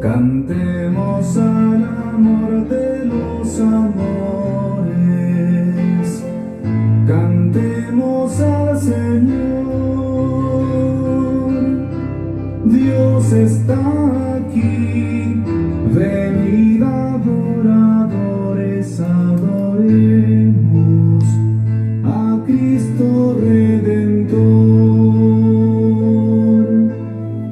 Cantemos al amor de los amores, cantemos al Señor. Dios está aquí, venid adoradores, adoremos a Cristo Redentor.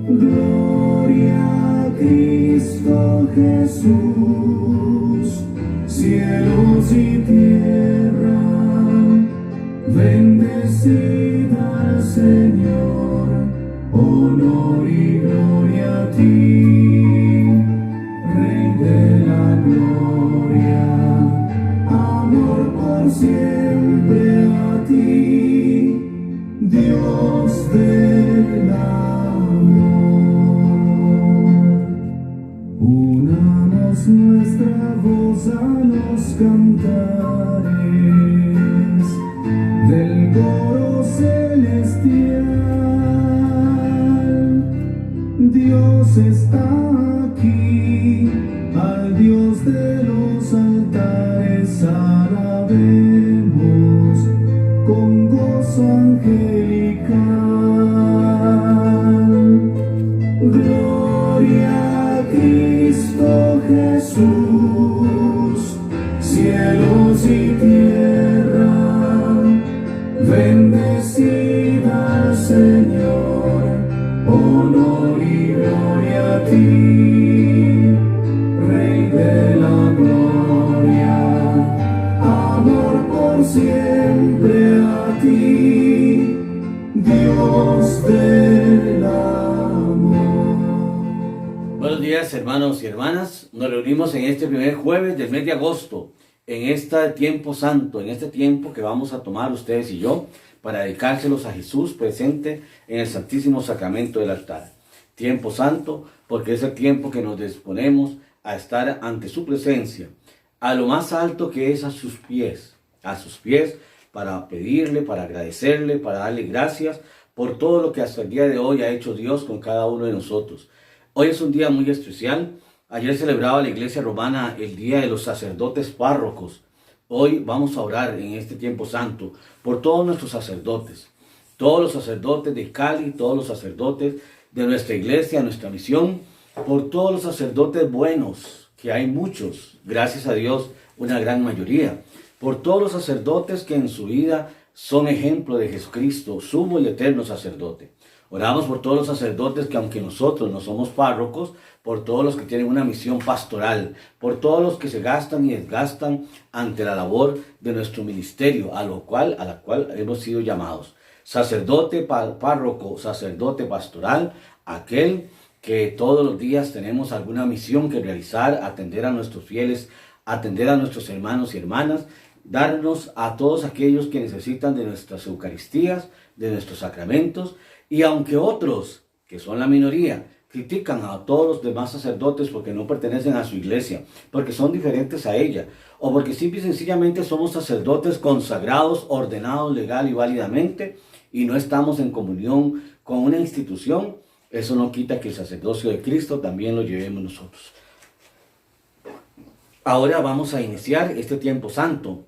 Gloria a Cristo Jesús, cielos y tierra, bendecid al Señor, honor y gloria a ti, Rey de la gloria, amor por siempre a ti, Dios del amor. Unamos nuestra voz a los cantares del coro celestial. Dios está aquí, al Dios de los altares alabemos con gozo angelical. Gloria a Cristo Jesús, cielos y tierra, bendecid al Señor, honor y gloria a ti, Rey de la gloria, amor por siempre a ti, Dios del amor. Buenos días, hermanos y hermanas. Nos reunimos en este primer jueves del mes de agosto, en este tiempo santo, en este tiempo que vamos a tomar ustedes y yo para dedicárselos a Jesús presente en el Santísimo Sacramento del altar. Tiempo santo porque es el tiempo que nos disponemos a estar ante su presencia, a lo más alto que es a sus pies para pedirle, para agradecerle, para darle gracias por todo lo que hasta el día de hoy ha hecho Dios con cada uno de nosotros. Hoy es un día muy especial. Ayer celebraba la Iglesia Romana el Día de los Sacerdotes Párrocos. Hoy vamos a orar en este tiempo santo por todos nuestros sacerdotes, todos los sacerdotes de Cali, todos los sacerdotes de nuestra iglesia, nuestra misión, por todos los sacerdotes buenos, que hay muchos, gracias a Dios, una gran mayoría, por todos los sacerdotes que en su vida son ejemplo de Jesucristo, sumo y eterno sacerdote. Oramos por todos los sacerdotes que, aunque nosotros no somos párrocos, por todos los que tienen una misión pastoral, por todos los que se gastan y desgastan ante la labor de nuestro ministerio, a la cual hemos sido llamados. Sacerdote párroco, sacerdote pastoral, aquel que todos los días tenemos alguna misión que realizar, atender a nuestros fieles, atender a nuestros hermanos y hermanas, darnos a todos aquellos que necesitan de nuestras Eucaristías, de nuestros sacramentos. Y aunque otros, que son la minoría, critican a todos los demás sacerdotes porque no pertenecen a su iglesia, porque son diferentes a ella, o porque simple y sencillamente somos sacerdotes consagrados, ordenados legal y válidamente, y no estamos en comunión con una institución, eso no quita que el sacerdocio de Cristo también lo llevemos nosotros. Ahora vamos a iniciar este tiempo santo,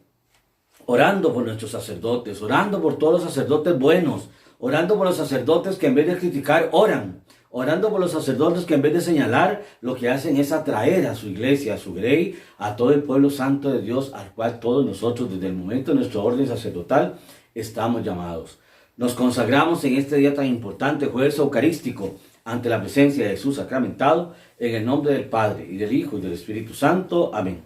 orando por nuestros sacerdotes, orando por todos los sacerdotes buenos, orando por los sacerdotes que en vez de criticar, oran. Orando por los sacerdotes que en vez de señalar, lo que hacen es atraer a su iglesia, a su grey, a todo el pueblo santo de Dios, al cual todos nosotros, desde el momento de nuestra orden sacerdotal, estamos llamados. Nos consagramos en este día tan importante, jueves eucarístico, ante la presencia de Jesús sacramentado, en el nombre del Padre, y del Hijo, y del Espíritu Santo. Amén.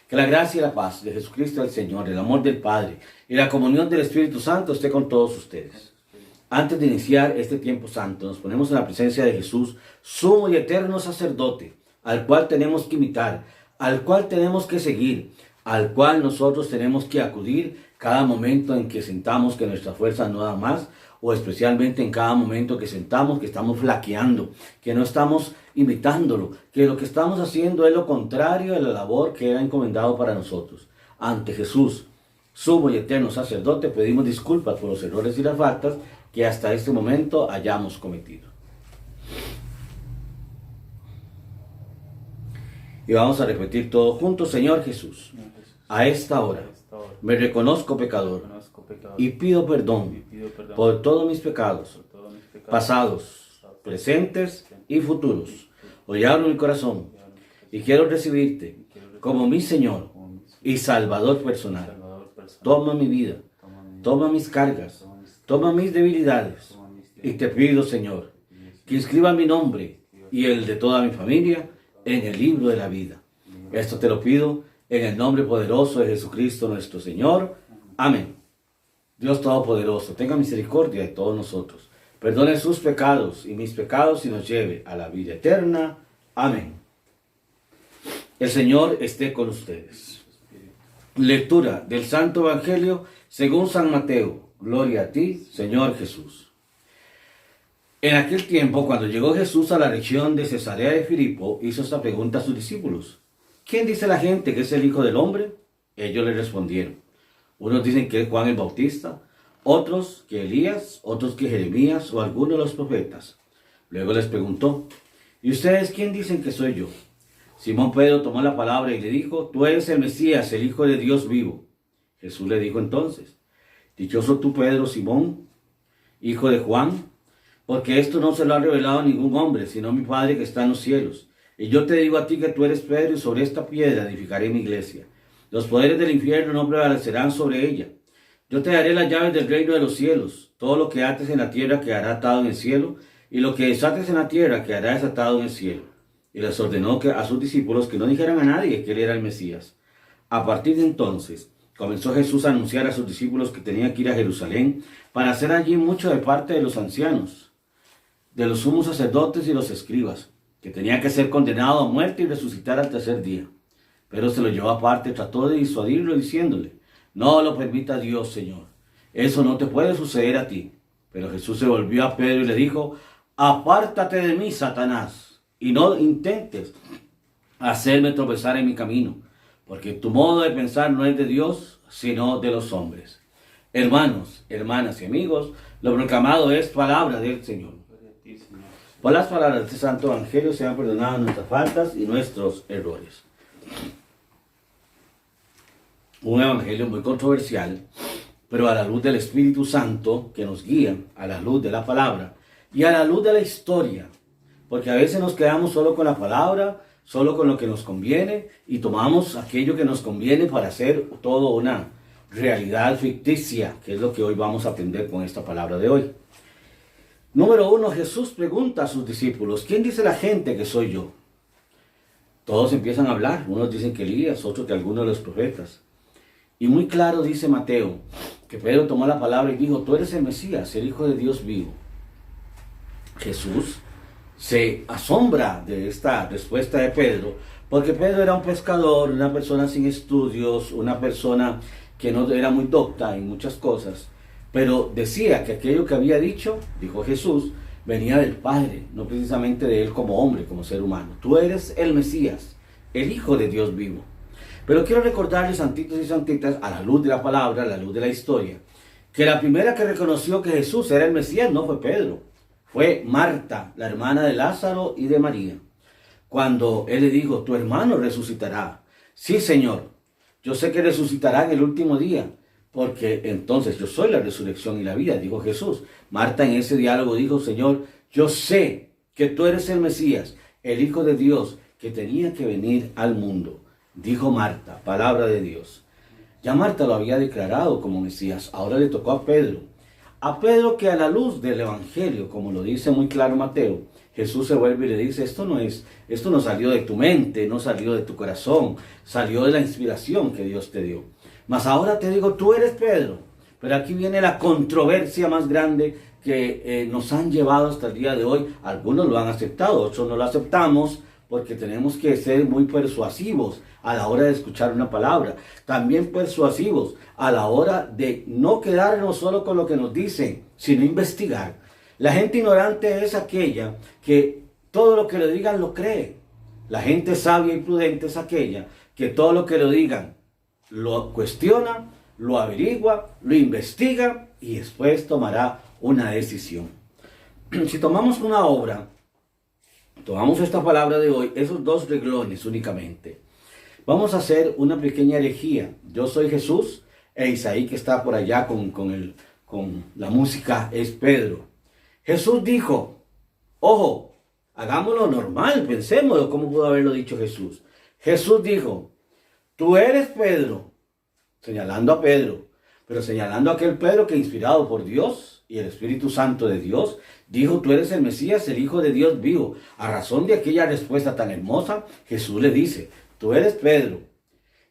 Que la gracia y la paz de Jesucristo el Señor, el amor del Padre, y la comunión del Espíritu Santo esté con todos ustedes. Antes de iniciar este tiempo santo, nos ponemos en la presencia de Jesús, sumo y eterno sacerdote, al cual tenemos que imitar, al cual tenemos que seguir, al cual nosotros tenemos que acudir cada momento en que sentamos que nuestra fuerza no da más, o especialmente en cada momento que sentamos que estamos flaqueando, que no estamos imitándolo, que lo que estamos haciendo es lo contrario de la labor que era encomendado para nosotros. Ante Jesús, sumo y eterno sacerdote, pedimos disculpas por los errores y las faltas que hasta este momento hayamos cometido. Y vamos a repetir todo juntos. Señor Jesús, a esta hora me reconozco pecador y pido perdón por todos mis pecados, pasados, presentes y futuros. Hoy abro mi corazón y quiero recibirte como mi Señor y Salvador personal. Toma mi vida, toma mis cargas, toma mis debilidades y te pido, Señor, que inscriba mi nombre y el de toda mi familia en el libro de la vida. Esto te lo pido en el nombre poderoso de Jesucristo nuestro Señor. Amén. Dios Todopoderoso, tenga misericordia de todos nosotros. Perdone sus pecados y mis pecados y nos lleve a la vida eterna. Amén. El Señor esté con ustedes. Lectura del Santo Evangelio según San Mateo. Gloria a ti, Señor Jesús. En aquel tiempo, cuando llegó Jesús a la región de Cesarea de Filipo, hizo esta pregunta a sus discípulos. ¿Quién dice la gente que es el Hijo del Hombre? Ellos le respondieron. Unos dicen que es Juan el Bautista, otros que Elías, otros que Jeremías o alguno de los profetas. Luego les preguntó, ¿y ustedes quién dicen que soy yo? Simón Pedro tomó la palabra y le dijo, tú eres el Mesías, el Hijo de Dios vivo. Jesús le dijo entonces, dichoso tú, Pedro, Simón, hijo de Juan, porque esto no se lo ha revelado ningún hombre, sino mi Padre que está en los cielos. Y yo te digo a ti que tú eres Pedro, y sobre esta piedra edificaré mi iglesia. Los poderes del infierno no prevalecerán sobre ella. Yo te daré las llaves del reino de los cielos. Todo lo que ates en la tierra quedará atado en el cielo, y lo que desates en la tierra quedará desatado en el cielo. Y les ordenó a sus discípulos que no dijeran a nadie que él era el Mesías. A partir de entonces, comenzó Jesús a anunciar a sus discípulos que tenían que ir a Jerusalén para hacer allí mucho de parte de los ancianos, de los sumos sacerdotes y los escribas, que tenía que ser condenado a muerte y resucitar al tercer día. Pero se lo llevó aparte, trató de disuadirlo diciéndole, no lo permita Dios, Señor, eso no te puede suceder a ti. Pero Jesús se volvió a Pedro y le dijo, apártate de mí, Satanás, y no intentes hacerme tropezar en mi camino, porque tu modo de pensar no es de Dios, sino de los hombres. Hermanos, hermanas y amigos, lo proclamado es palabra del Señor. Por las palabras de este Santo Evangelio sean perdonadas nuestras faltas y nuestros errores. Un evangelio muy controversial, pero a la luz del Espíritu Santo que nos guía, a la luz de la palabra y a la luz de la historia, porque a veces nos quedamos solo con la palabra, solo con lo que nos conviene y tomamos aquello que nos conviene para hacer todo una realidad ficticia, que es lo que hoy vamos a aprender con esta palabra de hoy. Número 1, Jesús pregunta a sus discípulos, ¿quién dice la gente que soy yo? Todos empiezan a hablar, unos dicen que Elías, otros que algunos de los profetas. Y muy claro dice Mateo, que Pedro tomó la palabra y dijo, tú eres el Mesías, el Hijo de Dios vivo. Jesús se asombra de esta respuesta de Pedro, porque Pedro era un pescador, una persona sin estudios, una persona que no era muy docta en muchas cosas, pero decía que aquello que había dicho, dijo Jesús, venía del Padre, no precisamente de él como hombre, como ser humano. Tú eres el Mesías, el Hijo de Dios vivo. Pero quiero recordarles, santitos y santitas, a la luz de la palabra, a la luz de la historia, que la primera que reconoció que Jesús era el Mesías no fue Pedro, fue Marta, la hermana de Lázaro y de María. Cuando él le dijo, tu hermano resucitará. Sí, Señor, yo sé que resucitará en el último día, porque entonces yo soy la resurrección y la vida, dijo Jesús. Marta en ese diálogo dijo, Señor, yo sé que tú eres el Mesías, el Hijo de Dios, que tenía que venir al mundo. Dijo Marta, palabra de Dios. Ya Marta lo había declarado como Mesías, ahora le tocó a Pedro. A Pedro que a la luz del Evangelio, como lo dice muy claro Mateo, Jesús se vuelve y le dice, esto no salió de tu mente, no salió de tu corazón, salió de la inspiración que Dios te dio. Mas ahora te digo, tú eres Pedro. Pero aquí viene la controversia más grande que nos han llevado hasta el día de hoy. Algunos lo han aceptado, otros no lo aceptamos, porque tenemos que ser muy persuasivos a la hora de escuchar una palabra. También persuasivos a la hora de no quedarnos solo con lo que nos dicen, sino investigar. La gente ignorante es aquella que todo lo que le digan lo cree. La gente sabia y prudente es aquella que todo lo que le digan lo cuestiona, lo averigua, lo investiga y después tomará una decisión. Si tomamos una obra tomamos esta palabra de hoy, esos dos renglones únicamente. Vamos a hacer una pequeña herejía. Yo soy Jesús e Isaí, que está por allá con la música, es Pedro. Jesús dijo, ojo, hagámoslo normal, pensémoslo, ¿cómo pudo haberlo dicho Jesús? Jesús dijo, tú eres Pedro, señalando a Pedro, pero señalando a aquel Pedro que inspirado por Dios y el Espíritu Santo de Dios, dijo, tú eres el Mesías, el Hijo de Dios vivo. A razón de aquella respuesta tan hermosa, Jesús le dice, tú eres Pedro,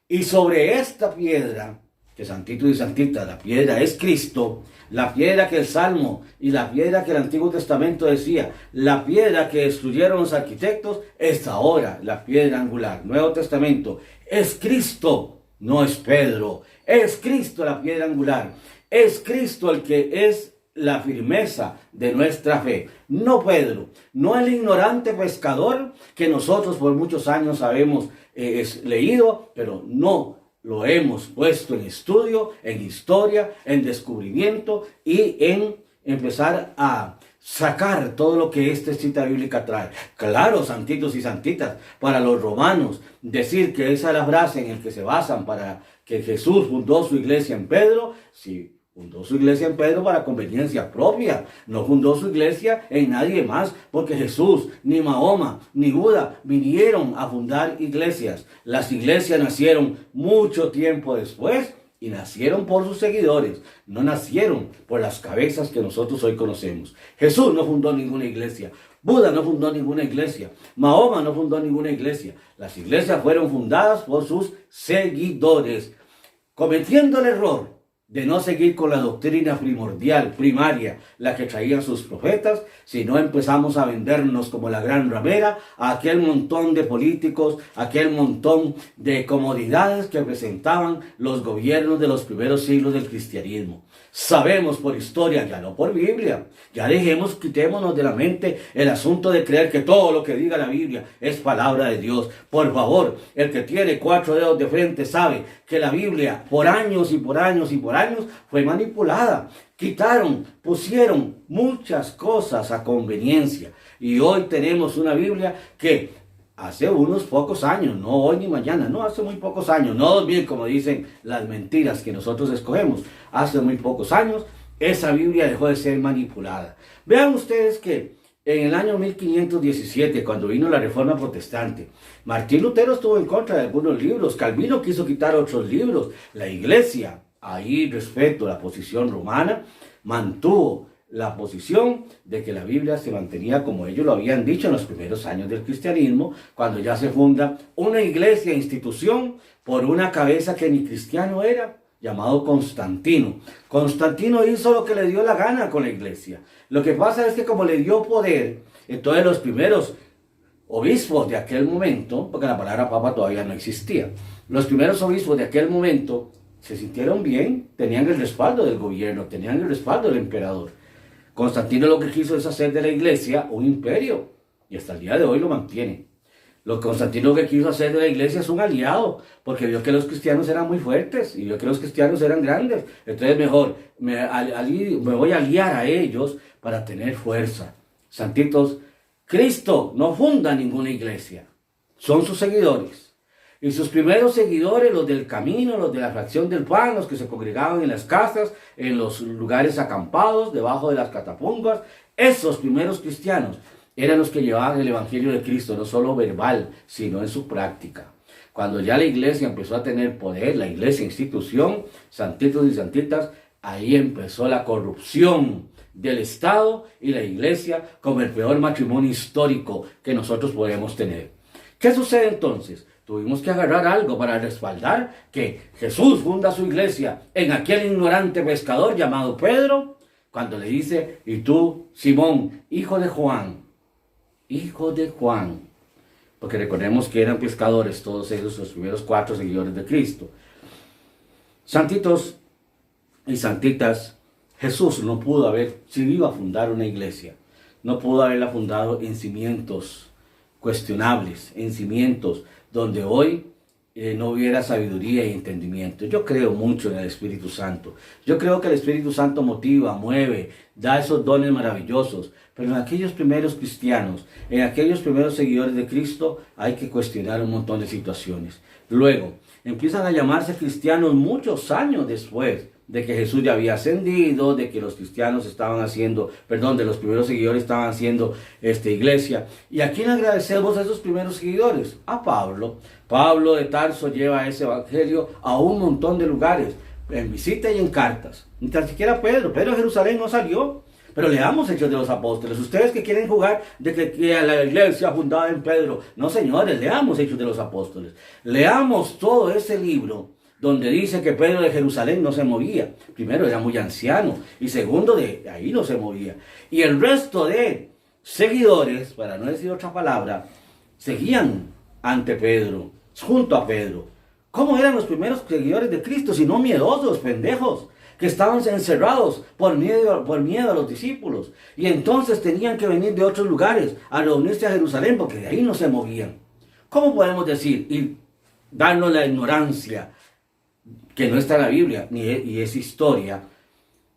y sobre esta piedra, que santito y santita, la piedra es Cristo, la piedra que el Salmo y la piedra que el Antiguo Testamento decía, la piedra que destruyeron los arquitectos, es ahora la piedra angular. Nuevo Testamento, es Cristo, no es Pedro, es Cristo la piedra angular, es Cristo el que es la firmeza de nuestra fe, no Pedro, no el ignorante pescador que nosotros por muchos años habemos leído, pero no lo hemos puesto en estudio, en historia, en descubrimiento y en empezar a sacar todo lo que esta cita bíblica trae. Claro, santitos y santitas, para los romanos, decir que esa es la frase en la que se basan para que Jesús fundó su iglesia en Pedro, sí, fundó su iglesia en Pedro para conveniencia propia, no fundó su iglesia en nadie más, porque Jesús, ni Mahoma, ni Buda vinieron a fundar iglesias. Las iglesias nacieron mucho tiempo después y nacieron por sus seguidores, no nacieron por las cabezas que nosotros hoy conocemos. Jesús no fundó ninguna iglesia, Buda no fundó ninguna iglesia, Mahoma no fundó ninguna iglesia. Las iglesias fueron fundadas por sus seguidores, cometiendo el error de no seguir con la doctrina primordial, primaria, la que traían sus profetas, sino empezamos a vendernos como la gran ramera a aquel montón de políticos, aquel montón de comodidades que presentaban los gobiernos de los primeros siglos del cristianismo. Sabemos por historia, ya no por Biblia, ya quitémonos de la mente el asunto de creer que todo lo que diga la Biblia es palabra de Dios. Por favor, el que tiene 4 dedos de frente sabe que la Biblia por años y por años y por años fue manipulada. Quitaron, pusieron muchas cosas a conveniencia. Y hoy tenemos una Biblia que hace unos pocos años, no hoy ni mañana, no, hace muy pocos años, no 2000 como dicen las mentiras que nosotros escogemos, hace muy pocos años, esa Biblia dejó de ser manipulada. Vean ustedes que en el año 1517, cuando vino la Reforma Protestante, Martín Lutero estuvo en contra de algunos libros, Calvino quiso quitar otros libros, la Iglesia, ahí respecto a la posición romana, mantuvo la posición de que la Biblia se mantenía como ellos lo habían dicho en los primeros años del cristianismo, cuando ya se funda una iglesia, institución, por una cabeza que ni cristiano era, llamado Constantino. Constantino hizo lo que le dio la gana con la iglesia. Lo que pasa es que como le dio poder, entonces los primeros obispos de aquel momento, porque la palabra papa todavía no existía, los primeros obispos de aquel momento se sintieron bien, tenían el respaldo del gobierno, tenían el respaldo del emperador. Constantino lo que quiso es hacer de la iglesia un imperio, y hasta el día de hoy lo mantiene. Lo que Constantino que quiso hacer de la iglesia es un aliado, porque vio que los cristianos eran muy fuertes, y vio que los cristianos eran grandes. Entonces mejor, me voy a aliar a ellos para tener fuerza. Santitos, Cristo no funda ninguna iglesia, son sus seguidores. Y sus primeros seguidores, los del camino, los de la fracción del pan, los que se congregaban en las casas, en los lugares acampados, debajo de las catacumbas, esos primeros cristianos eran los que llevaban el Evangelio de Cristo, no solo verbal, sino en su práctica. Cuando ya la iglesia empezó a tener poder, la iglesia institución, santitos y santitas, ahí empezó la corrupción del Estado y la iglesia como el peor matrimonio histórico que nosotros podemos tener. ¿Qué sucede entonces? Tuvimos que agarrar algo para respaldar que Jesús funda su iglesia en aquel ignorante pescador llamado Pedro, cuando le dice, y tú, Simón, hijo de Juan, porque recordemos que eran pescadores todos ellos, los primeros 4 seguidores de Cristo. Santitos y santitas, Jesús no pudo haber, si iba a fundar una iglesia, no pudo haberla fundado en cimientos cuestionables, en cimientos donde hoy no hubiera sabiduría y entendimiento. Yo creo mucho en el Espíritu Santo. Yo creo que el Espíritu Santo motiva, mueve, da esos dones maravillosos. Pero en aquellos primeros cristianos, en aquellos primeros seguidores de Cristo, hay que cuestionar un montón de situaciones. Luego, empiezan a llamarse cristianos muchos años después de que Jesús ya había ascendido, de que los cristianos estaban haciendo, perdón, de los primeros seguidores estaban haciendo iglesia. ¿Y a quién agradecemos a esos primeros seguidores? A Pablo. Pablo de Tarso lleva ese evangelio a un montón de lugares, en visita y en cartas. Ni tan siquiera Pedro de Jerusalén no salió. Pero leamos Hechos de los Apóstoles. Ustedes que quieren jugar de que a la iglesia fundada en Pedro. No, señores, leamos Hechos de los Apóstoles. Leamos todo ese libro donde dice que Pedro de Jerusalén no se movía. Primero, era muy anciano. Y segundo, de ahí no se movía. Y el resto de seguidores, para no decir otra palabra, seguían ante Pedro, junto a Pedro. ¿Cómo eran los primeros seguidores de Cristo? Si no miedosos, pendejos, que estaban encerrados por miedo a los discípulos. Y entonces tenían que venir de otros lugares a reunirse a Jerusalén, porque de ahí no se movían. ¿Cómo podemos decir y darnos la ignorancia que no está en la Biblia, y es historia,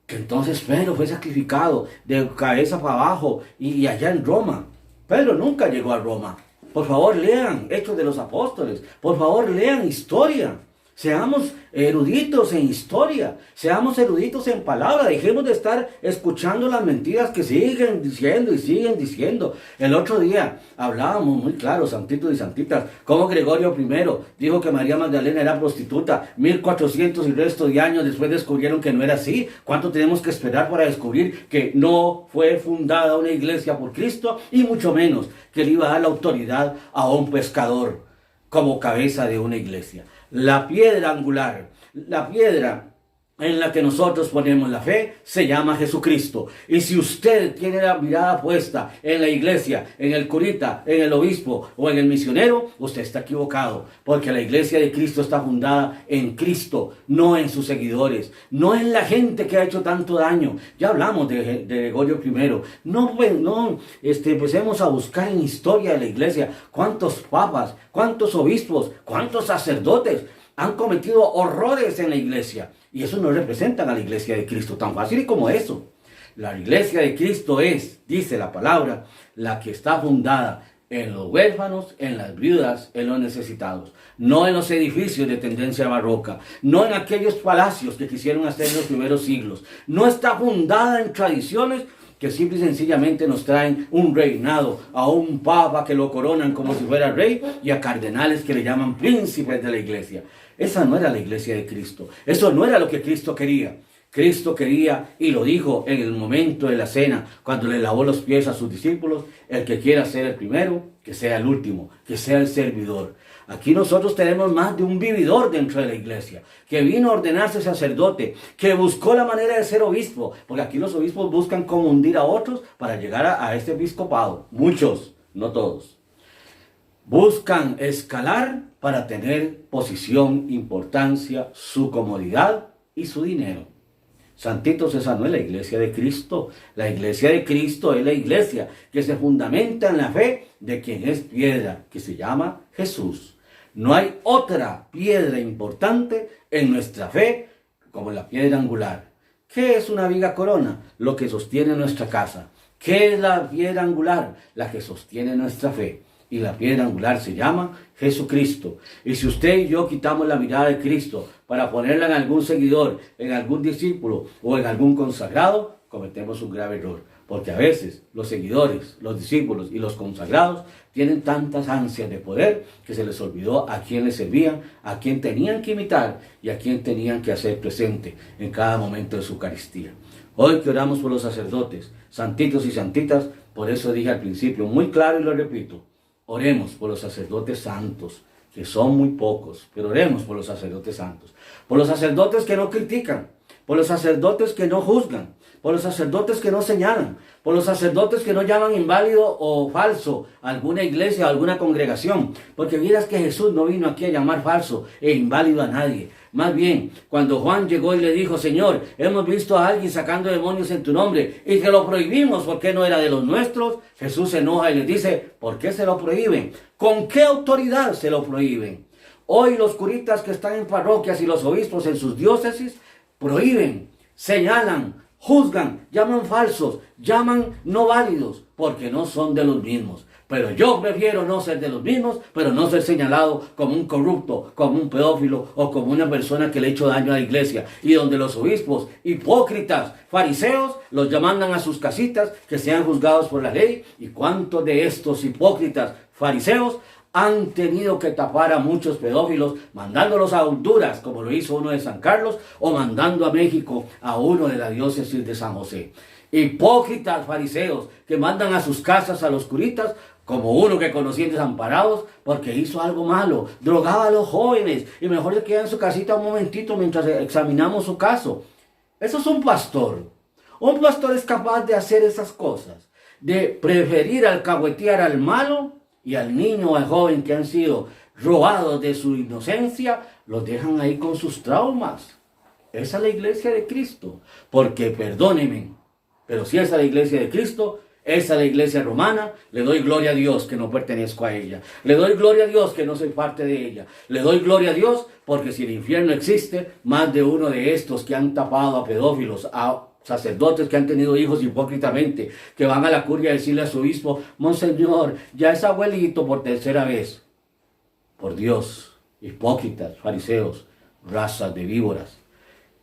que entonces Pedro fue sacrificado de cabeza para abajo y allá en Roma? Pedro nunca llegó a Roma. Por favor, lean Hechos de los Apóstoles. Por favor, lean historia. Seamos eruditos en historia, seamos eruditos en palabra, dejemos de estar escuchando las mentiras que siguen diciendo y siguen diciendo. El otro día hablábamos muy claro, santitos y santitas, como Gregorio I dijo que María Magdalena era prostituta. 1400 y resto de años después descubrieron que no era así. ¿Cuánto tenemos que esperar para descubrir que no fue fundada una iglesia por Cristo? Y mucho menos que le iba a dar la autoridad a un pescador como cabeza de una iglesia. La piedra angular, la piedra en la que nosotros ponemos la fe, se llama Jesucristo. Y si usted tiene la mirada puesta en la iglesia, en el curita, en el obispo o en el misionero, usted está equivocado. Porque la iglesia de Cristo está fundada en Cristo, no en sus seguidores, no en la gente que ha hecho tanto daño. Ya hablamos de Gregorio I. No empecemos a buscar en historia de la iglesia cuántos papas, cuántos obispos, cuántos sacerdotes han cometido horrores en la iglesia. Y eso no representan a la iglesia de Cristo, tan fácil como eso. La iglesia de Cristo es, dice la palabra, la que está fundada en los huérfanos, en las viudas, en los necesitados. No en los edificios de tendencia barroca, no en aquellos palacios que quisieron hacer en los primeros siglos. No está fundada en tradiciones que simple y sencillamente nos traen un reinado, a un papa que lo coronan como si fuera rey y a cardenales que le llaman príncipes de la iglesia. Esa no era la iglesia de Cristo. Eso no era lo que Cristo quería. Cristo quería, y lo dijo en el momento de la cena, cuando le lavó los pies a sus discípulos: el que quiera ser el primero, que sea el último, que sea el servidor. Aquí nosotros tenemos más de un vividor dentro de la iglesia, que vino a ordenarse sacerdote, que buscó la manera de ser obispo, porque aquí los obispos buscan cómo hundir a otros para llegar a este episcopado. Muchos, no todos. Buscan escalar para tener posición, importancia, su comodidad y su dinero. Santitos, esa no es la iglesia de Cristo. La iglesia de Cristo es la iglesia que se fundamenta en la fe de quien es piedra, que se llama Jesús. No hay otra piedra importante en nuestra fe como la piedra angular. ¿Qué es una viga corona? Lo que sostiene nuestra casa. ¿Qué es la piedra angular? La que sostiene nuestra fe. Y la piedra angular se llama Jesucristo. Y si usted y yo quitamos la mirada de Cristo para ponerla en algún seguidor, en algún discípulo o en algún consagrado, cometemos un grave error. Porque a veces los seguidores, los discípulos y los consagrados tienen tantas ansias de poder que se les olvidó a quién les servían, a quién tenían que imitar y a quién tenían que hacer presente en cada momento de su Eucaristía. Hoy que oramos por los sacerdotes, santitos y santitas, por eso dije al principio, muy claro y lo repito, oremos por los sacerdotes santos, que son muy pocos, pero oremos por los sacerdotes santos, por los sacerdotes que no critican, por los sacerdotes que no juzgan, por los sacerdotes que no señalan, por los sacerdotes que no llaman inválido o falso a alguna iglesia o alguna congregación, porque miras que Jesús no vino aquí a llamar falso e inválido a nadie. Más bien, cuando Juan llegó y le dijo: Señor, hemos visto a alguien sacando demonios en tu nombre y te lo prohibimos porque no era de los nuestros, Jesús se enoja y les dice: ¿por qué se lo prohíben? ¿Con qué autoridad se lo prohíben? Hoy los curitas que están en parroquias y los obispos en sus diócesis prohíben, señalan, juzgan, llaman falsos, llaman no válidos, porque no son de los mismos. Pero yo prefiero no ser de los mismos, pero no ser señalado como un corrupto, como un pedófilo o como una persona que le ha hecho daño a la iglesia. Y donde los obispos, hipócritas, fariseos, los mandan a sus casitas que sean juzgados por la ley. ¿Y cuántos de estos hipócritas, fariseos, han tenido que tapar a muchos pedófilos, mandándolos a Honduras, como lo hizo uno de San Carlos, o mandando a México a uno de la diócesis de San José? Hipócritas fariseos que mandan a sus casas a los curitas, como uno que conocí en Desamparados, porque hizo algo malo, drogaba a los jóvenes, y mejor se queda en su casita un momentito mientras examinamos su caso. Eso es un pastor. Un pastor es capaz de hacer esas cosas, de preferir alcahuetear al malo, y al niño o al joven que han sido robados de su inocencia, los dejan ahí con sus traumas. Esa es la iglesia de Cristo. Porque, perdónenme, pero si esa es la iglesia de Cristo, esa es la iglesia romana, le doy gloria a Dios que no pertenezco a ella. Le doy gloria a Dios que no soy parte de ella. Le doy gloria a Dios porque si el infierno existe, más de uno de estos que han tapado a pedófilos, a sacerdotes que han tenido hijos hipócritamente, que van a la curia a decirle a su obispo: Monseñor, ya es abuelito por tercera vez. Por Dios, hipócritas, fariseos, razas de víboras.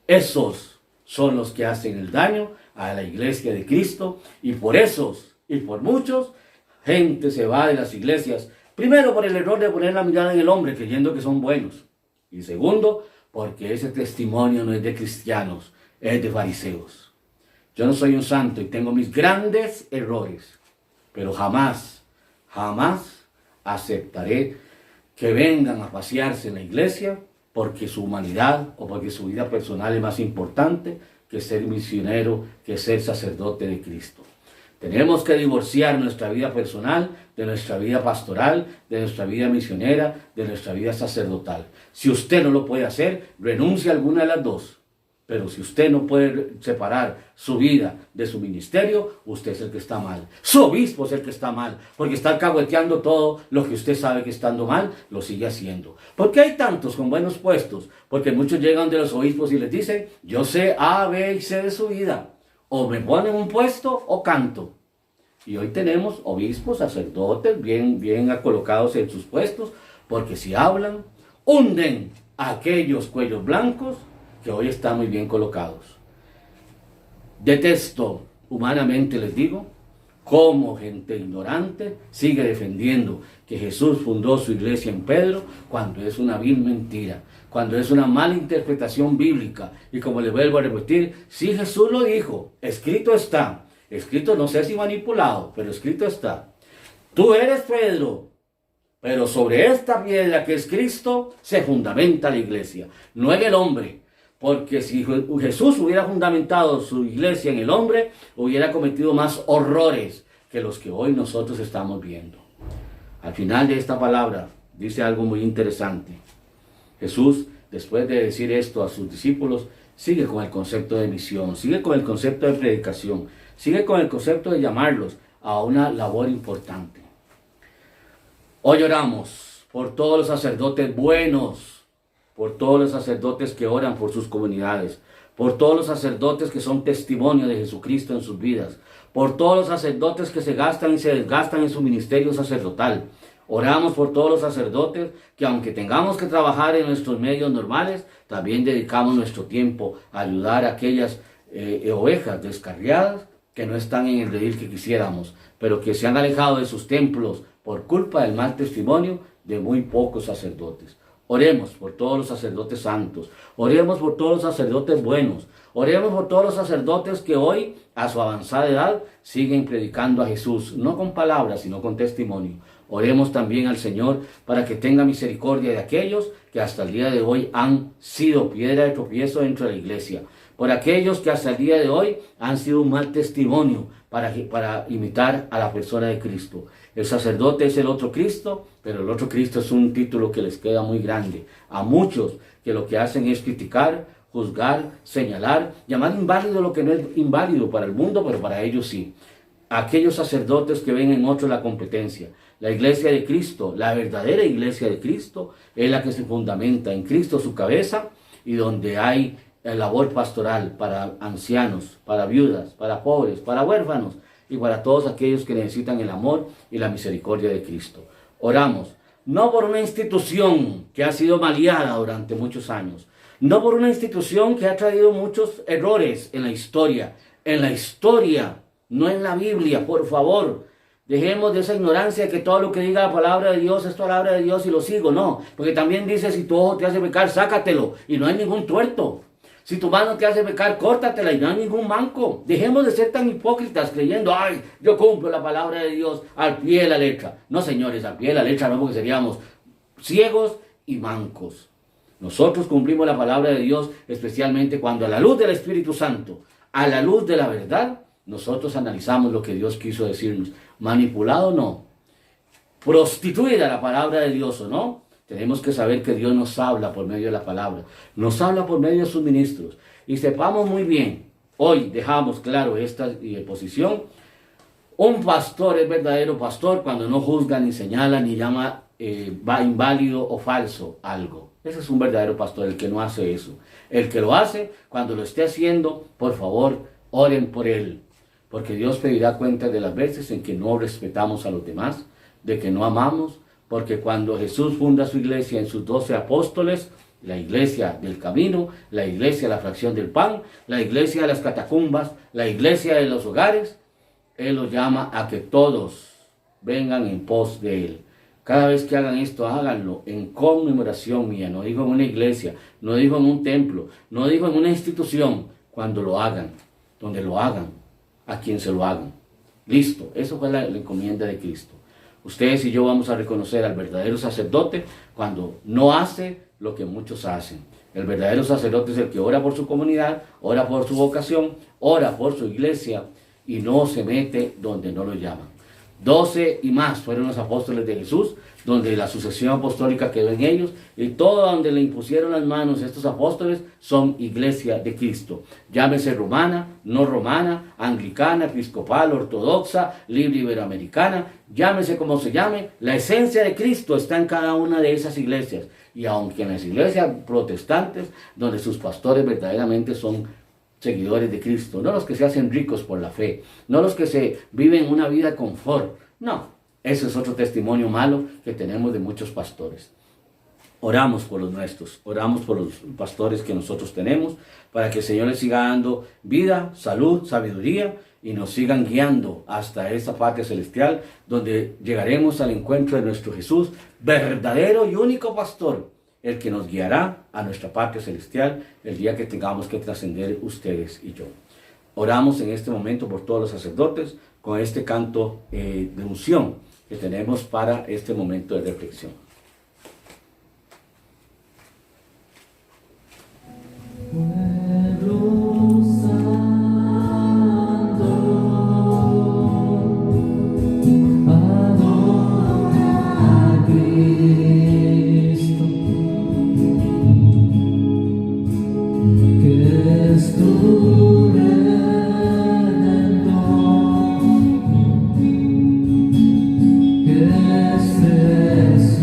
Esos son los que hacen el daño a la iglesia de Cristo, y por esos y por muchos, gente se va de las iglesias. Primero, por el error de poner la mirada en el hombre, creyendo que son buenos. Y segundo, porque ese testimonio no es de cristianos, es de fariseos. Yo no soy un santo y tengo mis grandes errores, pero jamás aceptaré que vengan a pasearse en la iglesia porque su humanidad o porque su vida personal es más importante que ser misionero, que ser sacerdote de Cristo. Tenemos que divorciar nuestra vida personal de nuestra vida pastoral, de nuestra vida misionera, de nuestra vida sacerdotal. Si usted no lo puede hacer, renuncie a alguna de las dos. Pero si usted no puede separar su vida de su ministerio, usted es el que está mal. Su obispo es el que está mal, porque está alcahueteando todo lo que usted sabe que estando mal, lo sigue haciendo. ¿Por qué hay tantos con buenos puestos? Porque muchos llegan de los obispos y les dicen: yo sé A, B y C de su vida. O me ponen un puesto o canto. Y hoy tenemos obispos, sacerdotes, bien colocados en sus puestos, porque si hablan, hunden a aquellos cuellos blancos que hoy están muy bien colocados. Detesto, humanamente les digo, cómo gente ignorante sigue defendiendo que Jesús fundó su iglesia en Pedro, cuando es una vil mentira, cuando es una mala interpretación bíblica. Y como les vuelvo a repetir, si Jesús lo dijo, escrito está, escrito no sé si manipulado, pero escrito está: tú eres Pedro, pero sobre esta piedra que es Cristo se fundamenta la iglesia, no en el hombre. Porque si Jesús hubiera fundamentado su iglesia en el hombre, hubiera cometido más horrores que los que hoy nosotros estamos viendo. Al final de esta palabra dice algo muy interesante. Jesús, después de decir esto a sus discípulos, sigue con el concepto de misión, sigue con el concepto de predicación, sigue con el concepto de llamarlos a una labor importante. Hoy oramos por todos los sacerdotes buenos, por todos los sacerdotes que oran por sus comunidades, por todos los sacerdotes que son testimonio de Jesucristo en sus vidas, por todos los sacerdotes que se gastan y se desgastan en su ministerio sacerdotal. Oramos por todos los sacerdotes que, aunque tengamos que trabajar en nuestros medios normales, también dedicamos nuestro tiempo a ayudar a aquellas ovejas descarriadas que no están en el redil que quisiéramos, pero que se han alejado de sus templos por culpa del mal testimonio de muy pocos sacerdotes. Oremos por todos los sacerdotes santos, oremos por todos los sacerdotes buenos, oremos por todos los sacerdotes que hoy, a su avanzada edad, siguen predicando a Jesús, no con palabras, sino con testimonio. Oremos también al Señor para que tenga misericordia de aquellos que hasta el día de hoy han sido piedra de tropiezo dentro de la iglesia, por aquellos que hasta el día de hoy han sido un mal testimonio para imitar a la persona de Cristo. El sacerdote es el otro Cristo, pero el otro Cristo es un título que les queda muy grande a muchos que lo que hacen es criticar, juzgar, señalar, llamar inválido lo que no es inválido para el mundo, pero para ellos sí. Aquellos sacerdotes que ven en otros la competencia, La iglesia de Cristo, la verdadera iglesia de Cristo, es la que se fundamenta en Cristo su cabeza y donde hay labor pastoral para ancianos, para viudas, para pobres, para huérfanos y para todos aquellos que necesitan el amor y la misericordia de Cristo. Oramos, no por una institución que ha sido maleada durante muchos años, no por una institución que ha traído muchos errores en la historia, no en la Biblia, por favor. Dejemos de esa ignorancia de que todo lo que diga la palabra de Dios es palabra de Dios y lo sigo. No, porque también dice, si tu ojo te hace pecar, sácatelo y no hay ningún tuerto. Si tu mano te hace pecar, córtatela y no hay ningún manco. Dejemos de ser tan hipócritas creyendo, ay, yo cumplo la palabra de Dios al pie de la letra. No, señores, al pie de la letra no, porque seríamos ciegos y mancos. Nosotros cumplimos la palabra de Dios especialmente cuando a la luz del Espíritu Santo, a la luz de la verdad, nosotros analizamos lo que Dios quiso decirnos. Manipulado no, prostituida la palabra de Dios o no, tenemos que saber que Dios nos habla por medio de la palabra, nos habla por medio de sus ministros. Y sepamos muy bien, hoy dejamos claro esta posición, un pastor es verdadero pastor cuando no juzga, ni señala, ni llama inválido o falso algo. Ese es un verdadero pastor, el que no hace eso. El que lo hace, cuando lo esté haciendo, por favor, oren por él. Porque Dios pedirá cuenta de las veces en que no respetamos a los demás, de que no amamos, porque cuando Jesús funda su iglesia en sus 12 apóstoles, la iglesia del camino, la iglesia de la fracción del pan, la iglesia de las catacumbas, la iglesia de los hogares, Él los llama a que todos vengan en pos de Él. Cada vez que hagan esto, háganlo en conmemoración mía. No digo en una iglesia, no digo en un templo, no digo en una institución. Cuando lo hagan, donde lo hagan, a quien se lo hagan. Listo, eso fue la encomienda de Cristo. Ustedes y yo vamos a reconocer al verdadero sacerdote cuando no hace lo que muchos hacen. El verdadero sacerdote es el que ora por su comunidad, ora por su vocación, ora por su iglesia y no se mete donde no lo llaman. 12 y más fueron los apóstoles de Jesús, donde la sucesión apostólica quedó en ellos, y todo donde le impusieron las manos estos apóstoles son iglesia de Cristo. Llámese romana, no romana, anglicana, episcopal, ortodoxa, libre iberoamericana, llámese como se llame, la esencia de Cristo está en cada una de esas iglesias. Y aunque en las iglesias protestantes, donde sus pastores verdaderamente son seguidores de Cristo, no los que se hacen ricos por la fe, no los que se viven una vida de confort, no, ese es otro testimonio malo que tenemos de muchos pastores. Oramos por los nuestros, oramos por los pastores que nosotros tenemos, para que el Señor les siga dando vida, salud, sabiduría, y nos sigan guiando hasta esa patria celestial, donde llegaremos al encuentro de nuestro Jesús, verdadero y único pastor, el que nos guiará a nuestra patria celestial el día que tengamos que trascender ustedes y yo. Oramos en este momento por todos los sacerdotes con este canto de unción que tenemos para este momento de reflexión. Este es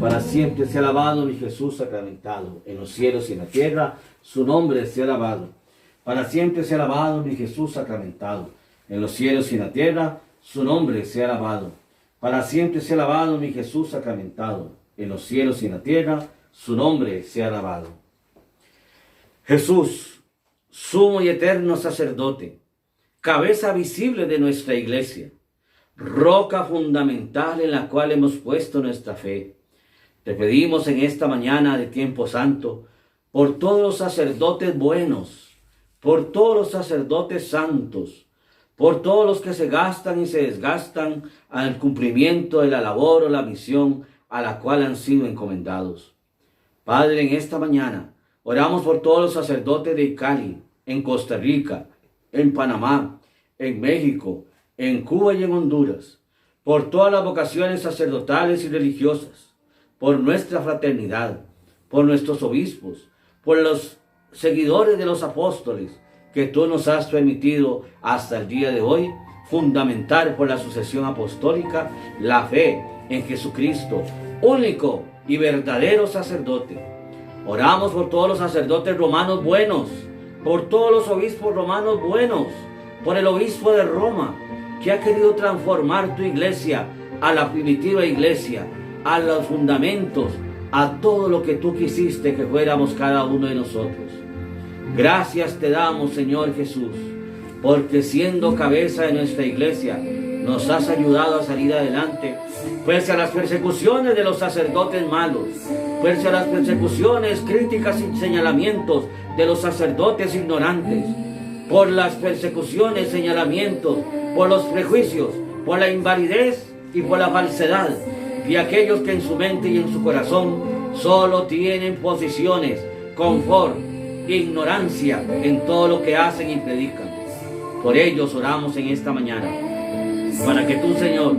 Para siempre sea alabado mi Jesús sacramentado, en los cielos y en la tierra, su nombre sea alabado. Para siempre sea alabado mi Jesús sacramentado, en los cielos y en la tierra, su nombre sea alabado. Para siempre sea alabado mi Jesús sacramentado, en los cielos y en la tierra, su nombre sea alabado. Jesús, sumo y eterno sacerdote, cabeza visible de nuestra iglesia, roca fundamental en la cual hemos puesto nuestra fe. Te pedimos en esta mañana de tiempo santo, por todos los sacerdotes buenos, por todos los sacerdotes santos, por todos los que se gastan y se desgastan al cumplimiento de la labor o la misión a la cual han sido encomendados. Padre, en esta mañana oramos por todos los sacerdotes de Cali, en Costa Rica, en Panamá, en México, en Cuba y en Honduras, por todas las vocaciones sacerdotales y religiosas, por nuestra fraternidad, por nuestros obispos, por los seguidores de los apóstoles que tú nos has permitido hasta el día de hoy fundamentar por la sucesión apostólica la fe en Jesucristo, único y verdadero sacerdote. Oramos por todos los sacerdotes romanos buenos, por todos los obispos romanos buenos, por el obispo de Roma, que ha querido transformar tu iglesia a la primitiva iglesia, a los fundamentos, a todo lo que tú quisiste que fuéramos cada uno de nosotros. Gracias te damos, Señor Jesús, porque siendo cabeza de nuestra iglesia, nos has ayudado a salir adelante, pese a las persecuciones de los sacerdotes malos, pese a las persecuciones, críticas y señalamientos de los sacerdotes ignorantes, por las persecuciones, señalamientos, por los prejuicios, por la invalidez y por la falsedad de aquellos que en su mente y en su corazón solo tienen posiciones, confort, ignorancia en todo lo que hacen y predican. Por ellos oramos en esta mañana, para que tú, Señor,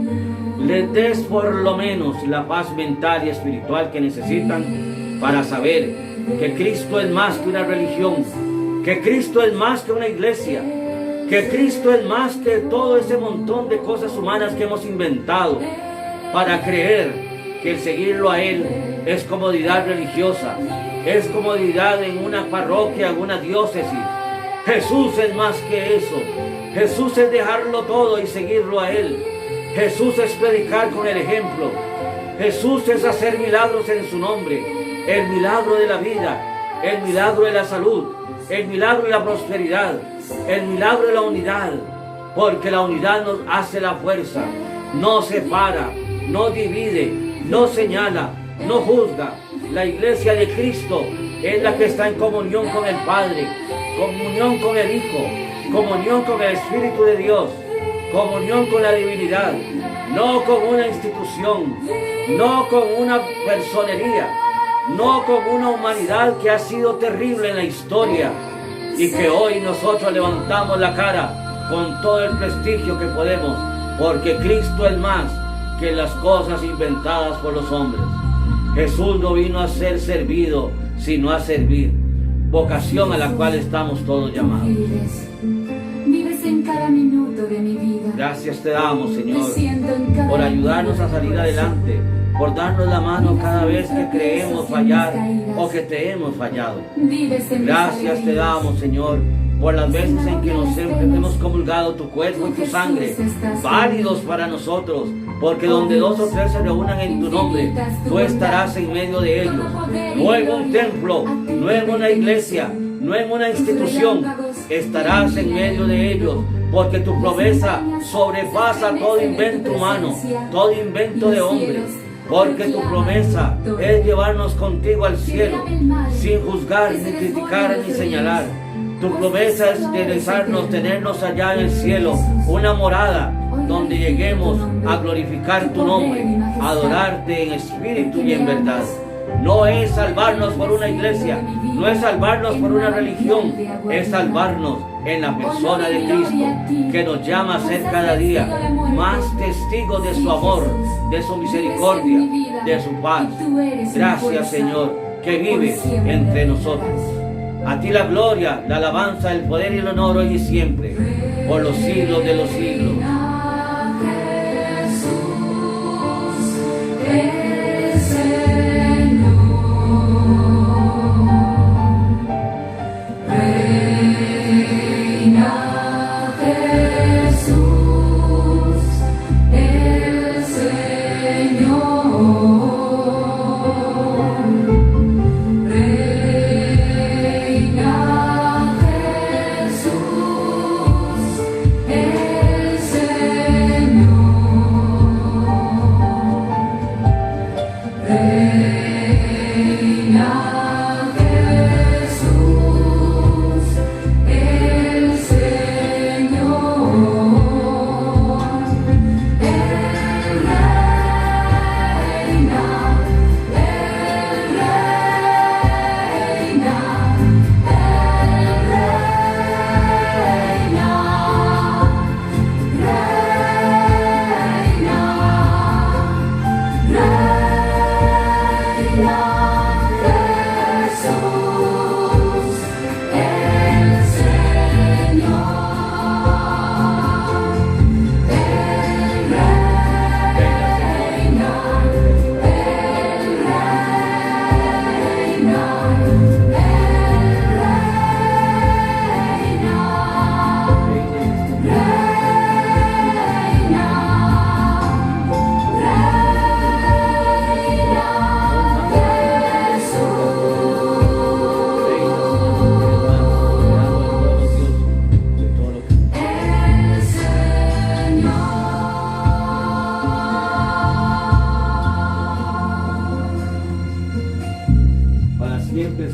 les des por lo menos la paz mental y espiritual que necesitan para saber que Cristo es más que una religión, que Cristo es más que una iglesia, que Cristo es más que todo ese montón de cosas humanas que hemos inventado para creer que el seguirlo a Él es comodidad religiosa, es comodidad en una parroquia, en una diócesis. Jesús es más que eso. Jesús es dejarlo todo y seguirlo a Él. Jesús es predicar con el ejemplo. Jesús es hacer milagros en su nombre. El milagro de la vida, el milagro de la salud, el milagro de la prosperidad, el milagro de la unidad. Porque la unidad nos hace la fuerza, no separa, no divide, no señala, no juzga. La iglesia de Cristo es la que está en comunión con el Padre, comunión con el Hijo, comunión con el Espíritu de Dios, comunión con la divinidad, no con una institución, no con una personería, no con una humanidad que ha sido terrible en la historia y que hoy nosotros levantamos la cara con todo el prestigio que podemos, porque Cristo es más que las cosas inventadas por los hombres. Jesús no vino a ser servido, sino a servir, vocación a la cual estamos todos llamados. Vives en cada minuto de mi vida. Gracias te damos, Señor, por ayudarnos a salir adelante, por darnos la mano cada vez que creemos fallar o que te hemos fallado. Gracias te damos, Señor, por las veces en que nos hemos comulgado tu cuerpo y tu sangre, válidos para nosotros, porque donde dos o tres se reúnan en tu nombre, tú estarás en medio de ellos. No en un templo, no en una iglesia, no en una institución, estarás en medio de ellos, porque tu promesa sobrepasa todo invento humano, todo invento de hombres. Porque tu promesa es llevarnos contigo al cielo, sin juzgar, ni criticar, ni señalar. Tu promesa es regresarnos, tenernos allá en el cielo, una morada donde lleguemos a glorificar tu nombre, a adorarte en espíritu y en verdad. No es salvarnos por una iglesia, no es salvarnos por una religión, es salvarnos en la persona de Cristo, que nos llama a ser cada día más testigos de su amor, de su misericordia, de su paz. Gracias, Señor, que vives entre nosotros. A ti la gloria, la alabanza, el poder y el honor hoy y siempre, por los siglos de los siglos. Jesús,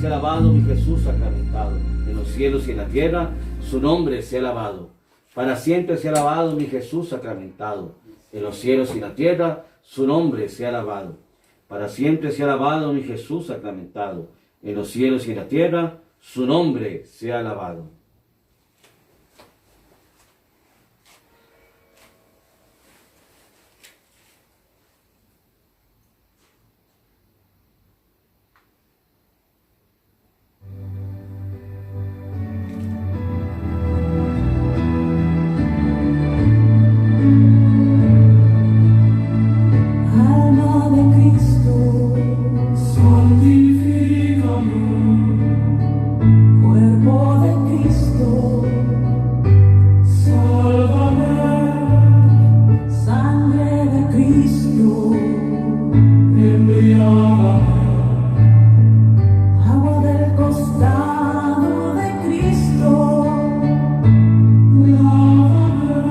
sea alabado mi Jesús sacramentado. En los cielos y en la tierra, su nombre sea alabado. Para siempre sea alabado mi Jesús sacramentado. En los cielos y en la tierra, su nombre sea alabado. Para siempre sea alabado mi Jesús sacramentado. En los cielos y en la tierra, su nombre sea alabado. Alma de Cristo, santifícame, cuerpo de Cristo, sálvame, sangre de Cristo, embriágame, agua del costado de Cristo, lávame,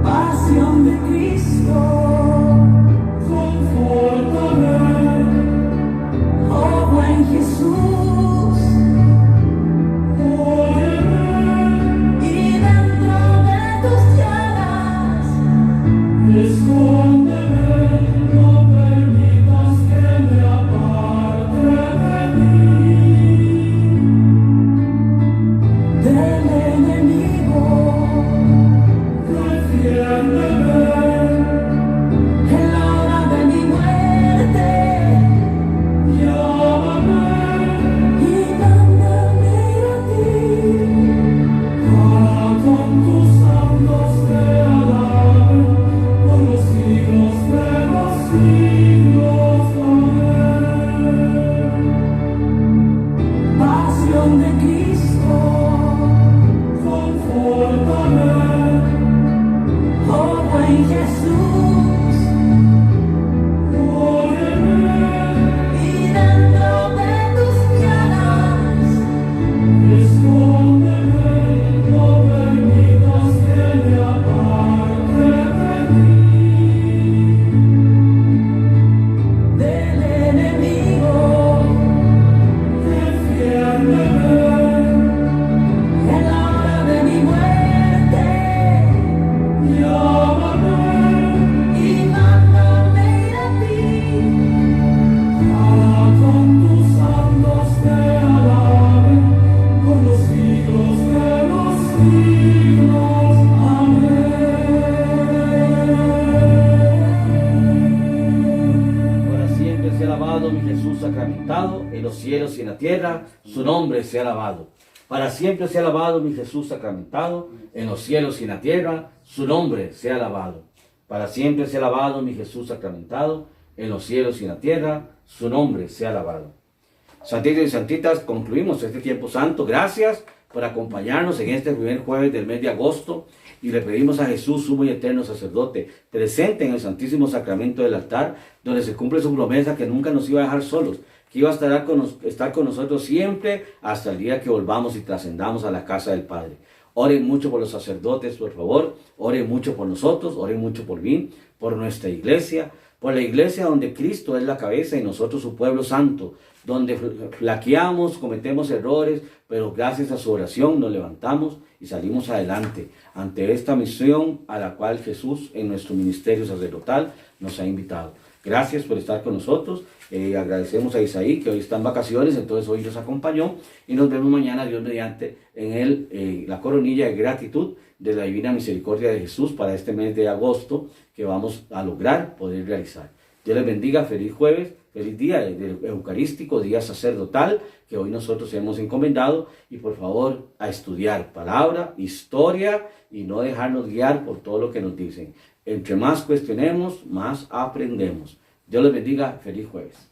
pasión de Cristo, confórtame, oh buen Jesús, óyeme, y dentro de tus llagas, escóndeme, no permitas que me aparte de ti. del enemigo, Defiéndeme, en la hora de mi muerte, llámame, y mándame ir a ti. para con tus santos te alaben por los siglos de los siglos. Amén. Pasión de Cristo, Confórtame, oh buen Jesús, óyeme, y dentro de tus llagas, escóndeme, no permitas que me aparte de ti. del enemigo, Defiéndeme, en la hora de mi muerte, llámame, y mándame ir a ti. para con tus santos te alaben por los siglos de los siglos. Amén. Para siempre sea alabado mi Jesús sacramentado, en los cielos y en la tierra, su nombre sea alabado. Para siempre sea alabado mi Jesús sacramentado, en los cielos y en la tierra, su nombre sea alabado. Para siempre sea alabado mi Jesús sacramentado, en los cielos y en la tierra, su nombre sea alabado. Santitos y santitas, concluimos este tiempo santo. Gracias por acompañarnos en este primer jueves del mes de agosto y le pedimos a Jesús, sumo y eterno sacerdote, presente en el Santísimo Sacramento del altar, donde se cumple su promesa que nunca nos iba a dejar solos, que iba a estar con nosotros siempre hasta el día que volvamos y trascendamos a la casa del Padre. Oren mucho por los sacerdotes, por favor. Oren mucho por nosotros, oren mucho por mí, por nuestra iglesia, por la iglesia donde Cristo es la cabeza y nosotros su pueblo santo, donde flaqueamos, cometemos errores, pero gracias a su oración nos levantamos y salimos adelante ante esta misión a la cual Jesús en nuestro ministerio sacerdotal nos ha invitado. Gracias por estar con nosotros. Agradecemos a Isaí que hoy está en vacaciones, entonces hoy nos acompañó y nos vemos mañana, Dios mediante, en la coronilla de gratitud de la Divina Misericordia de Jesús para este mes de agosto que vamos a lograr poder realizar. Dios les bendiga, feliz jueves, feliz día del eucarístico, día sacerdotal que hoy nosotros hemos encomendado y por favor a estudiar palabra, historia y no dejarnos guiar por todo lo que nos dicen. Entre más cuestionemos, más aprendemos. Dios les bendiga, feliz jueves.